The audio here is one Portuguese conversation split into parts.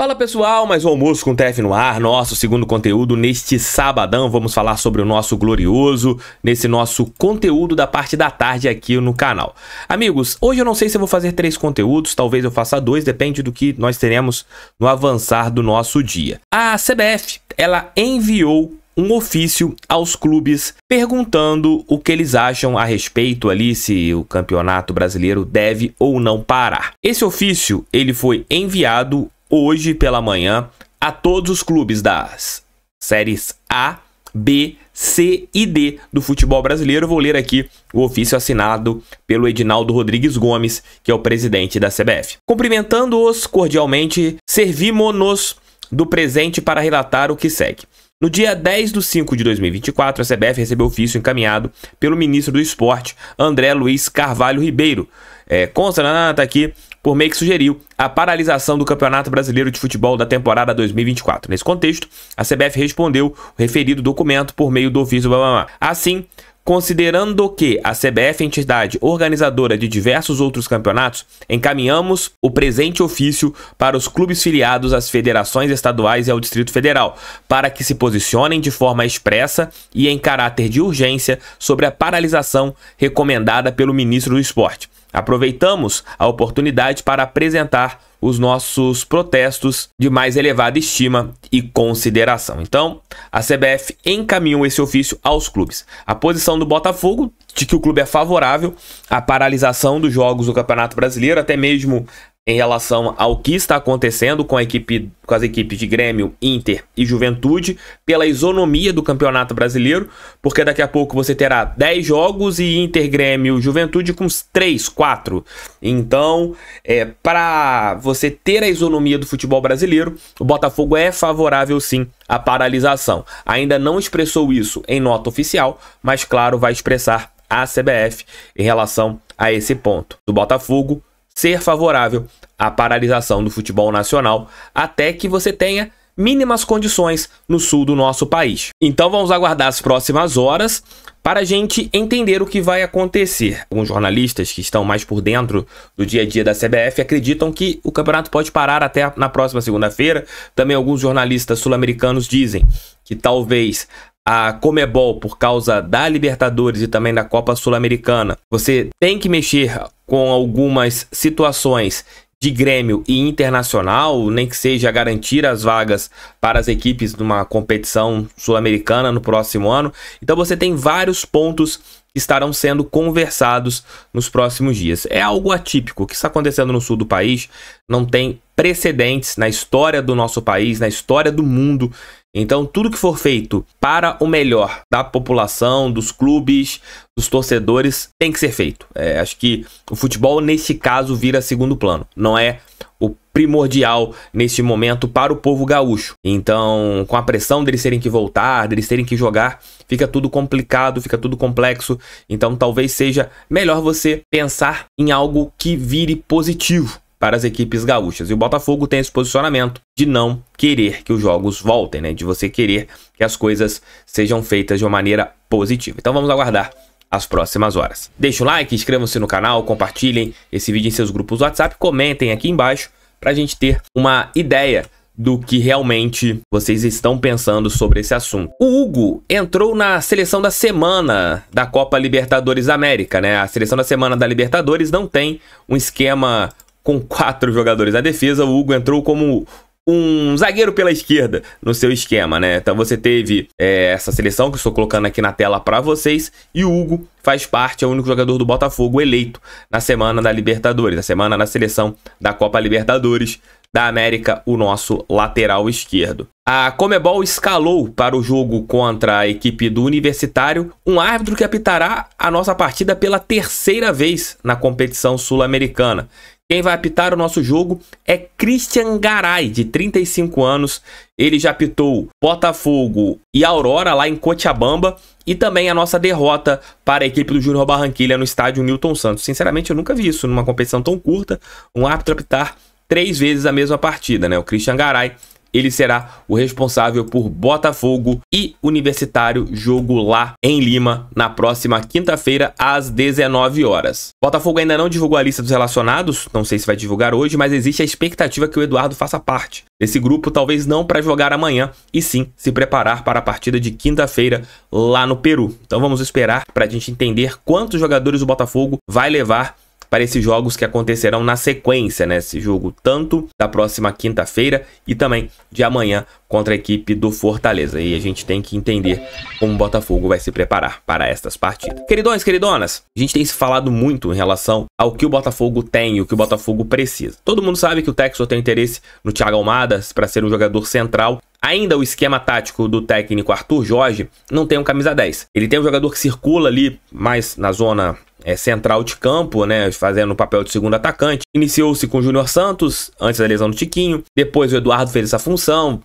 Fala pessoal, mais um Almoço com TF no ar, nosso segundo conteúdo neste sabadão. Vamos falar sobre o nosso glorioso, nesse nosso conteúdo da parte da tarde aqui no canal. Amigos, hoje eu não sei se eu vou fazer 3 conteúdos, talvez eu faça 2, depende do que nós teremos no avançar do nosso dia. A CBF, ela enviou um ofício aos clubes perguntando o que eles acham a respeito ali se o Campeonato Brasileiro deve ou não parar. Esse ofício, ele foi enviado hoje pela manhã a todos os clubes das séries A, B, C e D do futebol brasileiro. Eu vou ler aqui o ofício assinado pelo Edinaldo Rodrigues Gomes, que é o presidente da CBF. Cumprimentando-os cordialmente, servimos-nos do presente para relatar o que segue. No dia 10/5/2024, a CBF recebeu ofício encaminhado pelo ministro do Esporte, André Luiz Carvalho Ribeiro. Consta, tá aqui, por meio que sugeriu a paralisação do Campeonato Brasileiro de Futebol da temporada 2024. Nesse contexto, a CBF respondeu o referido documento por meio do ofício. Assim, considerando que a CBF é entidade organizadora de diversos outros campeonatos, encaminhamos o presente ofício para os clubes filiados às federações estaduais e ao Distrito Federal, para que se posicionem de forma expressa e em caráter de urgência sobre a paralisação recomendada pelo ministro do Esporte. Aproveitamos a oportunidade para apresentar os nossos protestos de mais elevada estima e consideração. Então, a CBF encaminhou esse ofício aos clubes. A posição do Botafogo, de que o clube é favorável à paralisação dos jogos do Campeonato Brasileiro, até mesmo em relação ao que está acontecendo com as equipes de Grêmio, Inter e Juventude, pela isonomia do Campeonato Brasileiro, porque daqui a pouco você terá 10 jogos e Inter, Grêmio, Juventude com 3, 4. Então, para você ter a isonomia do futebol brasileiro, o Botafogo é favorável sim à paralisação. Ainda não expressou isso em nota oficial, mas claro, vai expressar a CBF em relação a esse ponto do Botafogo ser favorável à paralisação do futebol nacional até que você tenha mínimas condições no sul do nosso país. Então vamos aguardar as próximas horas para a gente entender o que vai acontecer. Alguns jornalistas que estão mais por dentro do dia a dia da CBF acreditam que o campeonato pode parar até na próxima segunda-feira. Também alguns jornalistas sul-americanos dizem que talvez a Comebol, por causa da Libertadores e também da Copa Sul-Americana, você tem que mexer com algumas situações de Grêmio e Internacional, nem que seja garantir as vagas para as equipes numa competição sul-americana no próximo ano. Então você tem vários pontos que estarão sendo conversados nos próximos dias. É algo atípico. O que está acontecendo no sul do país não tem precedentes na história do nosso país, na história do mundo. Então, tudo que for feito para o melhor da população, dos clubes, dos torcedores, tem que ser feito. Acho que o futebol, nesse caso, vira segundo plano. Não é o primordial neste momento para o povo gaúcho. Então, com a pressão deles terem que voltar, deles terem que jogar, fica tudo complicado, fica tudo complexo. Então, talvez seja melhor você pensar em algo que vire positivo para as equipes gaúchas. E o Botafogo tem esse posicionamento de não querer que os jogos voltem, né? De você querer que as coisas sejam feitas de uma maneira positiva. Então vamos aguardar as próximas horas. Deixe o like, inscrevam-se no canal, compartilhem esse vídeo em seus grupos do WhatsApp, comentem aqui embaixo para a gente ter uma ideia do que realmente vocês estão pensando sobre esse assunto. O Hugo entrou na seleção da semana da Copa Libertadores da América, né? A seleção da semana da Libertadores não tem um esquema com 4 jogadores na defesa. O Hugo entrou como um zagueiro pela esquerda no seu esquema, né? Então você teve essa seleção que eu estou colocando aqui na tela para vocês, e o Hugo faz parte, é o único jogador do Botafogo eleito na semana da Libertadores, na semana da seleção da Copa Libertadores da América, o nosso lateral esquerdo. A Comebol escalou para o jogo contra a equipe do Universitário um árbitro que apitará a nossa partida pela 3ª vez na competição sul-americana. Quem vai apitar o nosso jogo é Christian Garay, de 35 anos. Ele já apitou Botafogo e Aurora lá em Cochabamba, e também a nossa derrota para a equipe do Júnior Barranquilla no estádio Newton Santos. Sinceramente, eu nunca vi isso numa competição tão curta, um árbitro apitar 3 vezes a mesma partida, né? O Christian Garay ele será o responsável por Botafogo e Universitário, jogo lá em Lima, na próxima quinta-feira, às 19 horas. Botafogo ainda não divulgou a lista dos relacionados, não sei se vai divulgar hoje, mas existe a expectativa que o Eduardo faça parte desse grupo, talvez não para jogar amanhã, e sim se preparar para a partida de quinta-feira lá no Peru. Então vamos esperar para a gente entender quantos jogadores o Botafogo vai levar para esses jogos que acontecerão na sequência, né? Esse jogo tanto da próxima quinta-feira e também de amanhã contra a equipe do Fortaleza. E a gente tem que entender como o Botafogo vai se preparar para estas partidas. Queridões, queridonas, a gente tem se falado muito em relação ao que o Botafogo tem e o que o Botafogo precisa. Todo mundo sabe que o Textor tem interesse no Thiago Almada para ser um jogador central. Ainda o esquema tático do técnico Arthur Jorge não tem um camisa 10. Ele tem um jogador que circula ali mais na zona central de campo, né, fazendo o papel de segundo atacante. Iniciou-se com o Júnior Santos, antes da lesão do Tiquinho. Depois o Eduardo fez essa função,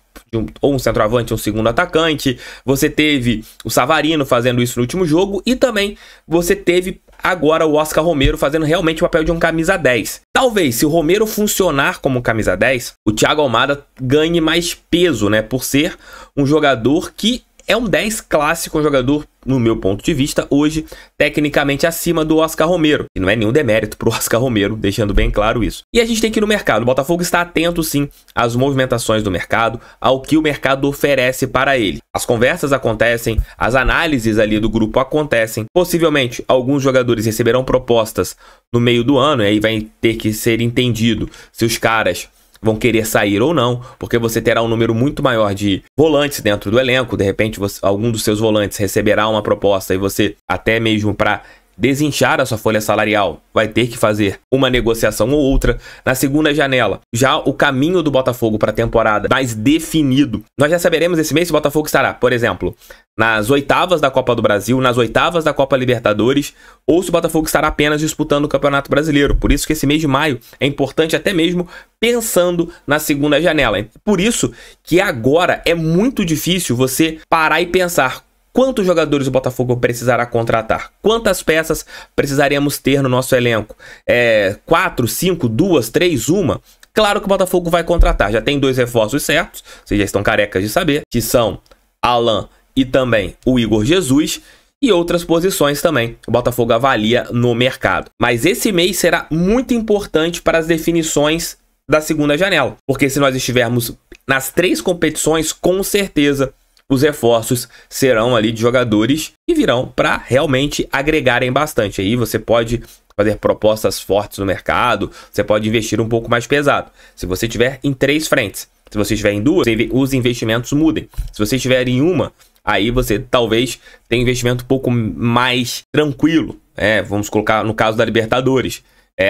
ou um centroavante, um segundo atacante. Você teve o Savarino fazendo isso no último jogo. E também você teve agora o Oscar Romero fazendo realmente o papel de um camisa 10. Talvez, se o Romero funcionar como camisa 10, o Thiago Almada ganhe mais peso, né, por ser um jogador que é um 10 clássico, um jogador, no meu ponto de vista, hoje, tecnicamente acima do Oscar Romero. E não é nenhum demérito pro Oscar Romero, deixando bem claro isso. E a gente tem que ir no mercado. O Botafogo está atento, sim, às movimentações do mercado, ao que o mercado oferece para ele. As conversas acontecem, as análises ali do grupo acontecem. Possivelmente, alguns jogadores receberão propostas no meio do ano, e aí vai ter que ser entendido se os caras vão querer sair ou não, porque você terá um número muito maior de volantes dentro do elenco. De repente, algum dos seus volantes receberá uma proposta e você, até mesmo para desinchar a sua folha salarial, vai ter que fazer uma negociação ou outra. Na segunda janela, já o caminho do Botafogo para a temporada mais definido. Nós já saberemos esse mês se o Botafogo estará, por exemplo, nas oitavas da Copa do Brasil, nas oitavas da Copa Libertadores, ou se o Botafogo estará apenas disputando o Campeonato Brasileiro. Por isso que esse mês de maio é importante, até mesmo pensando na segunda janela. Por isso que agora é muito difícil você parar e pensar quantos jogadores o Botafogo precisará contratar, quantas peças precisaremos ter no nosso elenco. 4, 5, 2, 3, 1... Claro que o Botafogo vai contratar. Já tem 2 reforços certos, vocês já estão carecas de saber, que são Alan e também o Igor Jesus, e outras posições também o Botafogo avalia no mercado. Mas esse mês será muito importante para as definições da segunda janela, porque se nós estivermos nas 3 competições, com certeza os reforços serão ali de jogadores que virão para realmente agregarem bastante. Aí você pode fazer propostas fortes no mercado, você pode investir um pouco mais pesado. Se você tiver em 3 frentes, se você estiver em 2, os investimentos mudem. Se você estiver em uma, aí você talvez tenha um investimento um pouco mais tranquilo. Vamos colocar no caso da Libertadores.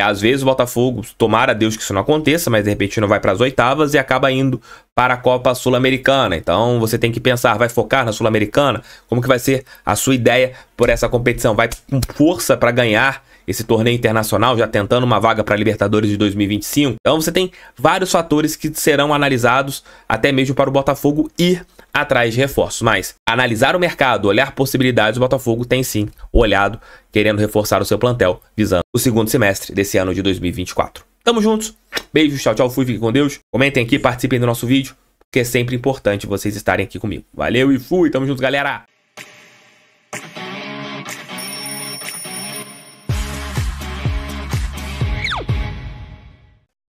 Às vezes o Botafogo, tomara a Deus que isso não aconteça, mas de repente não vai para as oitavas e acaba indo para a Copa Sul-Americana. Então você tem que pensar, vai focar na Sul-Americana? Como que vai ser a sua ideia por essa competição? Vai com força para ganhar esse torneio internacional, já tentando uma vaga para a Libertadores de 2025? Então você tem vários fatores que serão analisados até mesmo para o Botafogo ir atrás de reforços. Mas analisar o mercado, olhar possibilidades, o Botafogo tem sim olhado, querendo reforçar o seu plantel, visando o segundo semestre desse ano de 2024. Tamo juntos, beijos, tchau, tchau, fui, fiquem com Deus. Comentem aqui, participem do nosso vídeo, porque é sempre importante vocês estarem aqui comigo. Valeu e fui, tamo juntos, galera!